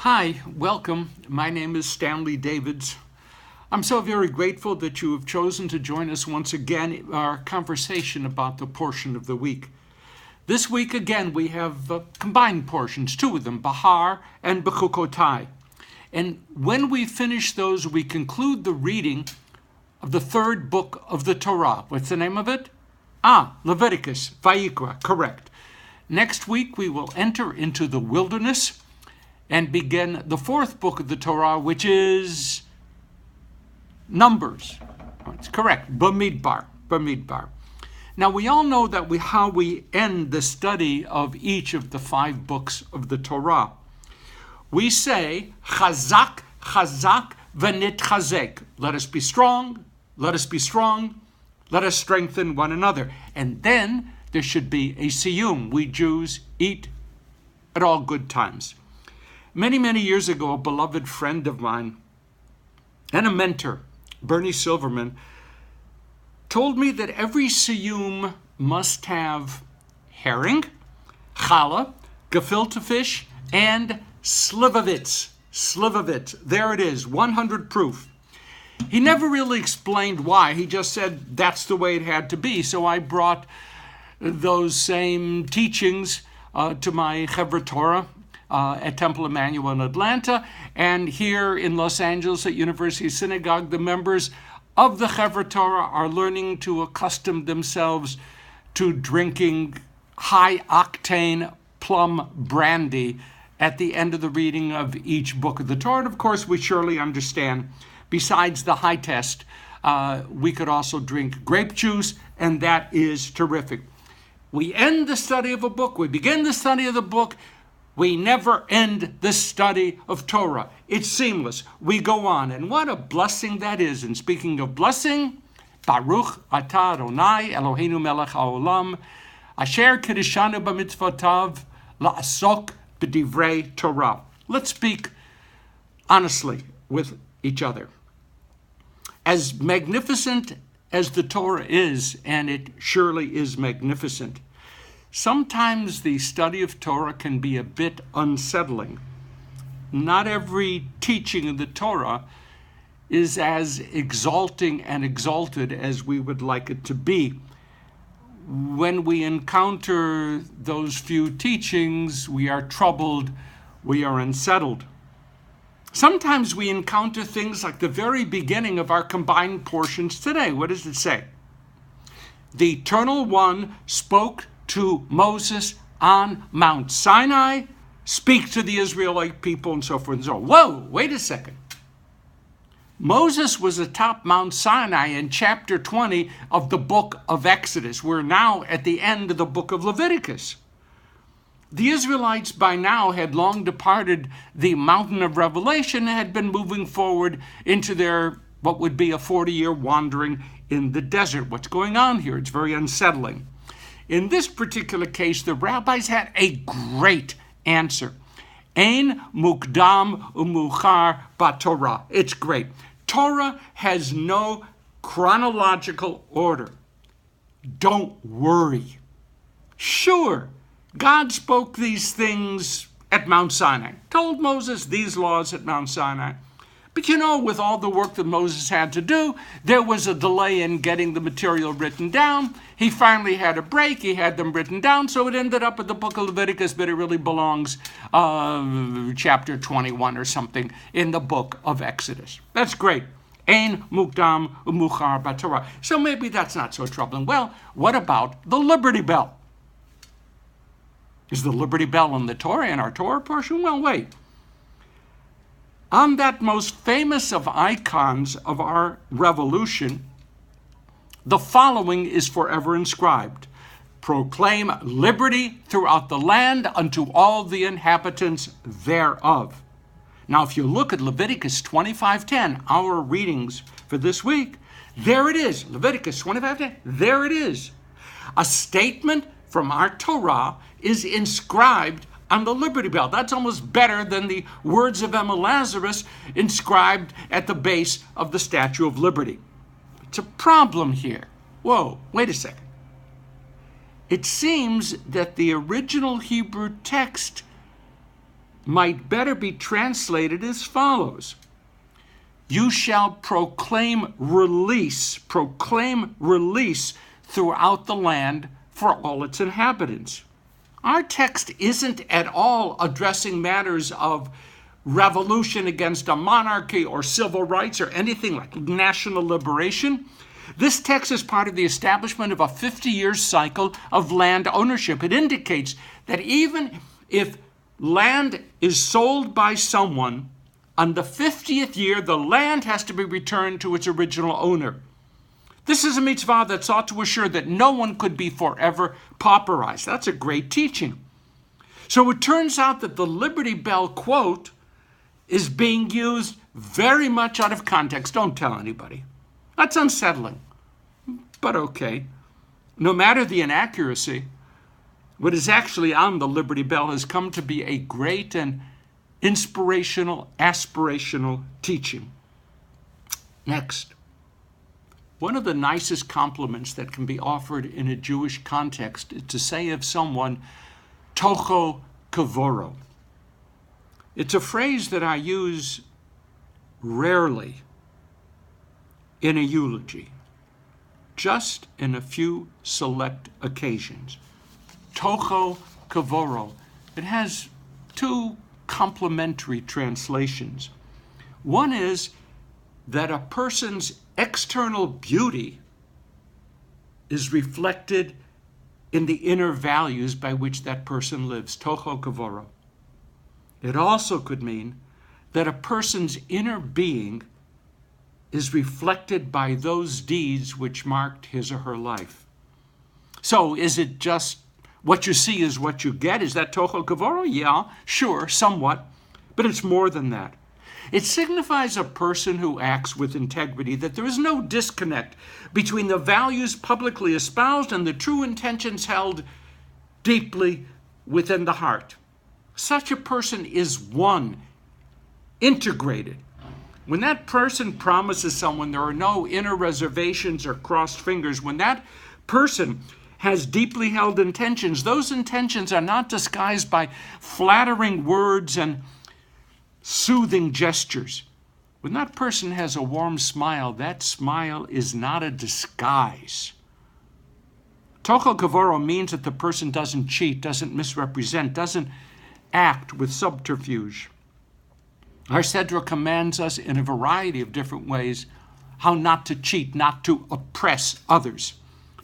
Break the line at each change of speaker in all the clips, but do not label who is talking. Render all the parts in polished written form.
Hi, welcome. My name is Stanley Davids. I'm so very grateful that you have chosen to join us once again in our conversation about the portion of the week. This week, again, we have combined portions, two of them, Bahar and Bechukotai. And when we finish those, we conclude the reading of the third book of the Torah. What's the name of it? Leviticus, Vayikra, correct. Next week, we will enter into the wilderness and begin the fourth book of the Torah, which is Numbers. It's correct, Bamidbar. Now, we all know that how we end the study of each of the 5 books of the Torah. We say, Chazak, Chazak, v'nit chazek. Let us be strong, let us be strong, let us strengthen one another. And then there should be a siyum. We Jews eat at all good times. Many, many years ago, a beloved friend of mine and a mentor, Bernie Silverman, told me that every siyum must have herring, challah, gefilte fish, and slivovitz. Slivovitz. There it is, 100 proof. He never really explained why. He just said that's the way it had to be. So I brought those same teachings to my Chevra Torah at Temple Emmanuel in Atlanta, and here in Los Angeles at University Synagogue, the members of the Chevra Torah are learning to accustom themselves to drinking high-octane plum brandy at the end of the reading of each book of the Torah. And of course, we surely understand, besides the high test, we could also drink grape juice, and that is terrific. We end the study of a book, we begin the study of the book, we never end the study of Torah. It's seamless. We go on. And what a blessing that is. And speaking of blessing, Baruch atah Adonai Eloheinu melech haolam, asher kiddushanu b'mitzvotav la'asok b'divrei Torah. Let's speak honestly with each other. As magnificent as the Torah is, and it surely is magnificent, sometimes the study of Torah can be a bit unsettling. Not every teaching of the Torah is as exalting and exalted as we would like it to be. When we encounter those few teachings, we are troubled, we are unsettled. Sometimes we encounter things like the very beginning of our combined portions today. What does it say? The Eternal One spoke to Moses on Mount Sinai, speak to the Israelite people, and so forth and so on. Whoa, wait a second. Moses was atop Mount Sinai in chapter 20 of the book of Exodus. We're now at the end of the book of Leviticus. The Israelites by now had long departed the mountain of revelation and had been moving forward into their, what would be a 40-year wandering in the desert. What's going on here? It's very unsettling. In this particular case, the rabbis had a great answer. Ein mukdam umuchar b'Torah. It's great. Torah has no chronological order. Don't worry. Sure, God spoke these things at Mount Sinai, told Moses these laws at Mount Sinai. But with all the work that Moses had to do, there was a delay in getting the material written down. He finally had a break. He had them written down, so it ended up at the book of Leviticus, but it really belongs chapter 21 or something in the book of Exodus. That's great. Ein mukdam umuchar b'Torah. So maybe that's not so troubling. Well, what about the Liberty Bell? Is the Liberty Bell in the Torah, in our Torah portion? Well, wait. On that most famous of icons of our revolution, the following is forever inscribed. Proclaim liberty throughout the land unto all the inhabitants thereof. Now, if you look at Leviticus 25:10, our readings for this week, there it is. Leviticus 25:10, there it is. A statement from our Torah is inscribed on the Liberty Bell. That's almost better than the words of Emma Lazarus inscribed at the base of the Statue of Liberty. It's a problem here. Whoa, wait a second. It seems that the original Hebrew text might better be translated as follows. You shall proclaim release throughout the land for all its inhabitants. Our text isn't at all addressing matters of revolution against a monarchy or civil rights or anything like national liberation. This text is part of the establishment of a 50-year cycle of land ownership. It indicates that even if land is sold by someone, on the 50th year, the land has to be returned to its original owner. This is a mitzvah that sought to assure that no one could be forever pauperized. That's a great teaching. So it turns out that the Liberty Bell quote is being used very much out of context. Don't tell anybody. That's unsettling, but okay. No matter the inaccuracy, what is actually on the Liberty Bell has come to be a great and inspirational, aspirational teaching. Next, one of the nicest compliments that can be offered in a Jewish context is to say of someone, tocho kavoro. It's a phrase that I use rarely in a eulogy, just in a few select occasions. Tocho kavoro. It has two complementary translations. One is that a person's external beauty is reflected in the inner values by which that person lives. Tocho kavoro. It also could mean that a person's inner being is reflected by those deeds which marked his or her life. So is it just what you see is what you get? Is that tocho kavoro? Yeah, sure, somewhat. But it's more than that. It signifies a person who acts with integrity, that there is no disconnect between the values publicly espoused and the true intentions held deeply within the heart. Such a person is one, integrated. When that person promises someone, there are no inner reservations or crossed fingers. When that person has deeply held intentions, those intentions are not disguised by flattering words and soothing gestures. When that person has a warm smile, that smile is not a disguise. Tocho kavoro means that the person doesn't cheat, doesn't misrepresent, doesn't act with subterfuge. Our Sedra commands us in a variety of different ways how not to cheat, not to oppress others,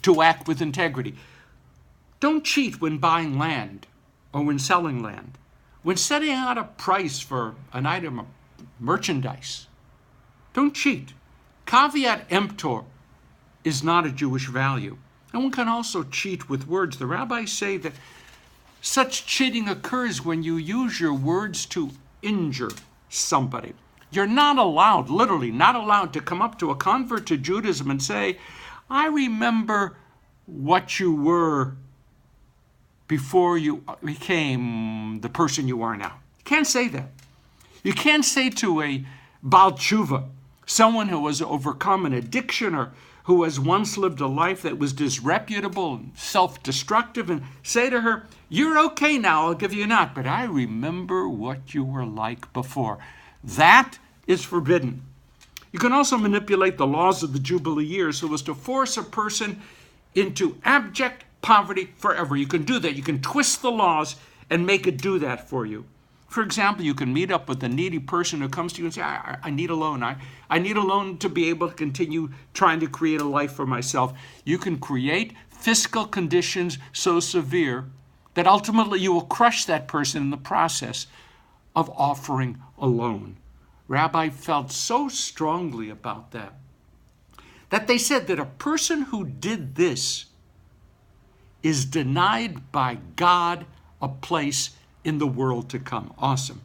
to act with integrity. Don't cheat when buying land or when selling land. When setting out a price for an item of merchandise, don't cheat. Caveat emptor is not a Jewish value. And one can also cheat with words. The rabbis say that such cheating occurs when you use your words to injure somebody. You're not allowed, literally not allowed, to come up to a convert to Judaism and say, I remember what you were before you became the person you are now. You can't say that. You can't say to a Baal Tshuva, someone who has overcome an addiction or who has once lived a life that was disreputable and self-destructive, and say to her, you're okay now, I'll give you an out, but I remember what you were like before. That is forbidden. You can also manipulate the laws of the Jubilee year so as to force a person into abject poverty forever. You can do that. You can twist the laws and make it do that for you. For example, you can meet up with a needy person who comes to you and say, I need a loan. I need a loan to be able to continue trying to create a life for myself. You can create fiscal conditions so severe that ultimately you will crush that person in the process of offering a loan. Rabbi felt so strongly about that they said that a person who did this is denied by God a place in the world to come. Awesome.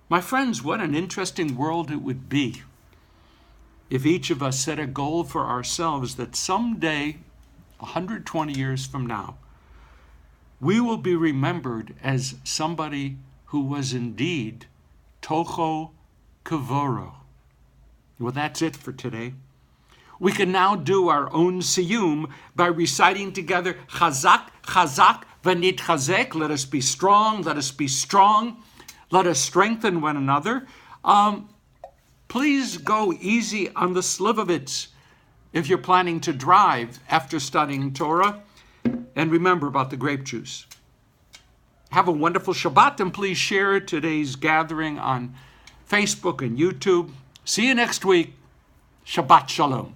My friends, what an interesting world it would be if each of us set a goal for ourselves that someday, 120 years from now, we will be remembered as somebody who was indeed tocho kavoro. Well, that's it for today. We can now do our own siyum by reciting together Chazak, Chazak, V'nitchazek. Let us be strong, let us be strong. Let us strengthen one another. Please go easy on the Slivovitz if you're planning to drive after studying Torah. And remember about the grape juice. Have a wonderful Shabbat, and please share today's gathering on Facebook and YouTube. See you next week. Shabbat Shalom.